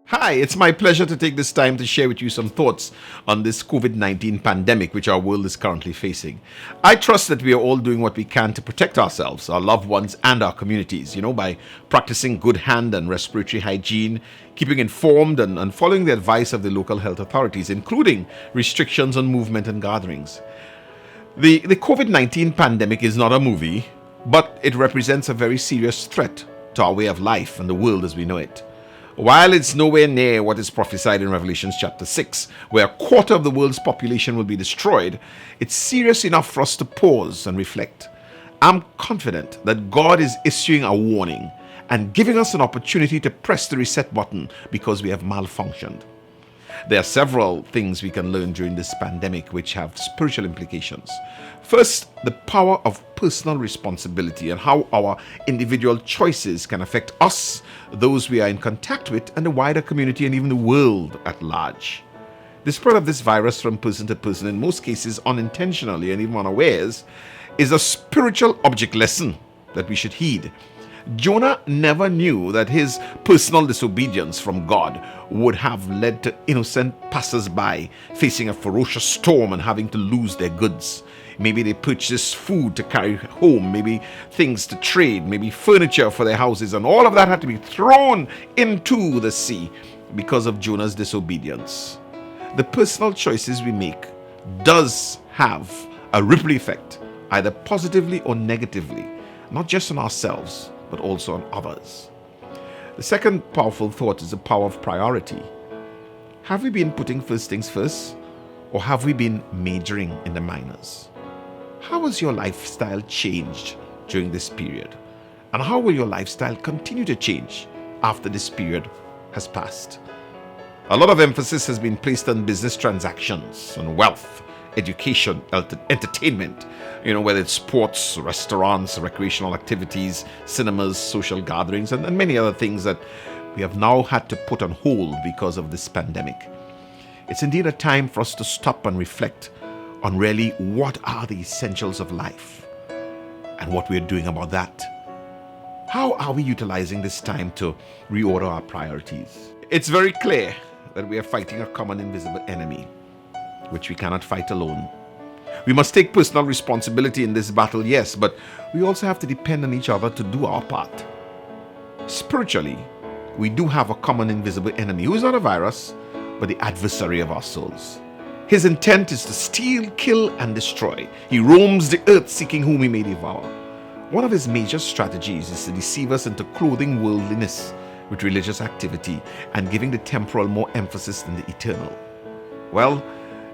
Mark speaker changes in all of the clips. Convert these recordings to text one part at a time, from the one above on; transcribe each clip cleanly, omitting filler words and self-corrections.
Speaker 1: Hi, it's my pleasure to take this time to share with you some thoughts on this COVID-19 pandemic which our world is currently facing. I trust that we are all doing what we can to protect ourselves, our loved ones, and our communities, by practicing good hand and respiratory hygiene, keeping informed, and following the advice of the local health authorities, including restrictions on movement and gatherings. The COVID 19 pandemic is not a movie, but it represents a very serious threat to our way of life and the world as we know it. While it's nowhere near what is prophesied in Revelation chapter 6, where a quarter of the world's population will be destroyed, it's serious enough for us to pause and reflect. I'm confident that God is issuing a warning and giving us an opportunity to press the reset button because we have malfunctioned. There are several things we can learn during this pandemic which have spiritual implications. First, the power of personal responsibility and how our individual choices can affect us, those we are in contact with, and the wider community and even the world at large. The spread of this virus from person to person, in most cases unintentionally and even unawares, is a spiritual object lesson that we should heed. Jonah never knew that his personal disobedience from God would have led to innocent passers-by facing a ferocious storm and having to lose their goods. Maybe they purchased food to carry home, maybe things to trade, maybe furniture for their houses, and all of that had to be thrown into the sea because of Jonah's disobedience. The personal choices we make does have a ripple effect, either positively or negatively, not just on ourselves, but also on others. The second powerful thought is the power of priority. Have we been putting first things first, or have we been majoring in the minors? How has your lifestyle changed during this period? And how will your lifestyle continue to change after this period has passed? A lot of emphasis has been placed on business transactions, on wealth, education, entertainment, whether it's sports, restaurants, recreational activities, cinemas, social gatherings, and many other things that we have now had to put on hold because of this pandemic. It's indeed a time for us to stop and reflect on really what are the essentials of life and what we're doing about that. How are we utilizing this time to reorder our priorities? It's very clear that we are fighting a common invisible enemy, which we cannot fight alone. We must take personal responsibility in this battle, yes, but we also have to depend on each other to do our part. Spiritually, we do have a common invisible enemy who is not a virus, but the adversary of our souls. His intent is to steal, kill, and destroy. He roams the earth seeking whom he may devour. One of his major strategies is to deceive us into clothing worldliness with religious activity and giving the temporal more emphasis than the eternal. Well,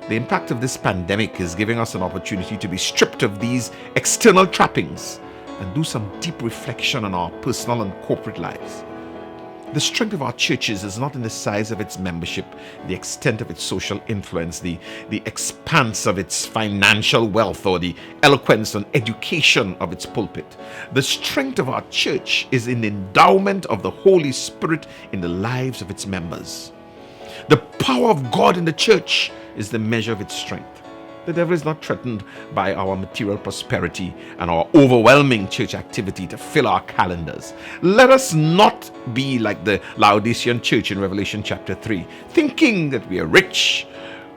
Speaker 1: the impact of this pandemic is giving us an opportunity to be stripped of these external trappings and do some deep reflection on our personal and corporate lives. The strength of our churches is not in the size of its membership, the extent of its social influence, the expanse of its financial wealth, or the eloquence and education of its pulpit. The strength of our church is in the endowment of the Holy Spirit in the lives of its members. The power of God in the church is the measure of its strength. The devil is not threatened by our material prosperity and our overwhelming church activity to fill our calendars. Let us not be like the Laodicean church in Revelation chapter 3, thinking that we are rich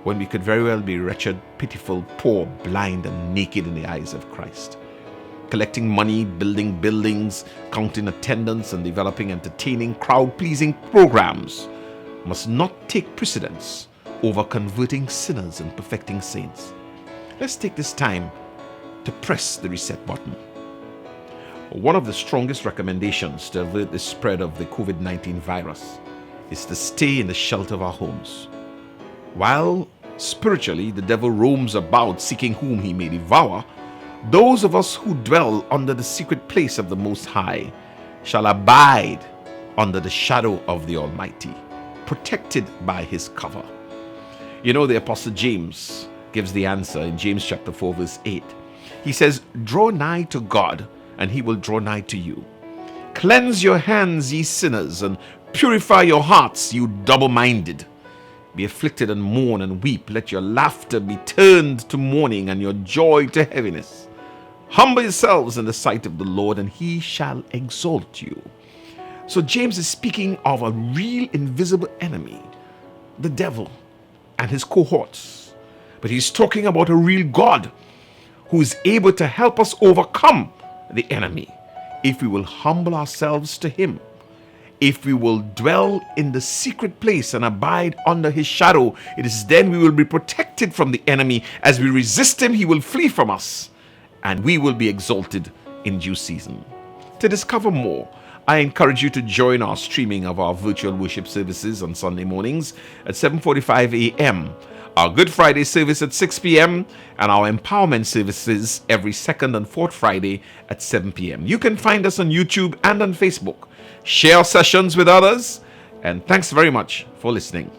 Speaker 1: when we could very well be wretched, pitiful, poor, blind, and naked in the eyes of Christ. Collecting money, building buildings, counting attendance, and developing entertaining, crowd-pleasing programs must not take precedence over converting sinners and perfecting saints. Let's take this time to press the reset button. One of the strongest recommendations to avert the spread of the COVID-19 virus is to stay in the shelter of our homes. While spiritually the devil roams about seeking whom he may devour, those of us who dwell under the secret place of the Most High shall abide under the shadow of the Almighty, protected by his cover. The Apostle James gives the answer in James chapter 4 verse 8. He says, "Draw nigh to God, and he will draw nigh to you. Cleanse your hands, ye sinners, and purify your hearts, you double-minded. Be afflicted and mourn and weep. Let your laughter be turned to mourning and your joy to heaviness. Humble yourselves in the sight of the Lord, and he shall exalt you." So James is speaking of a real invisible enemy, the devil and his cohorts. But he's talking about a real God who is able to help us overcome the enemy if we will humble ourselves to him. If we will dwell in the secret place and abide under his shadow, it is then we will be protected from the enemy. As we resist him, he will flee from us, and we will be exalted in due season. To discover more, I encourage you to join our streaming of our virtual worship services on Sunday mornings at 7:45 a.m., our Good Friday service at 6 p.m., and our empowerment services every second and fourth Friday at 7 p.m. You can find us on YouTube and on Facebook. Share sessions with others, and thanks very much for listening.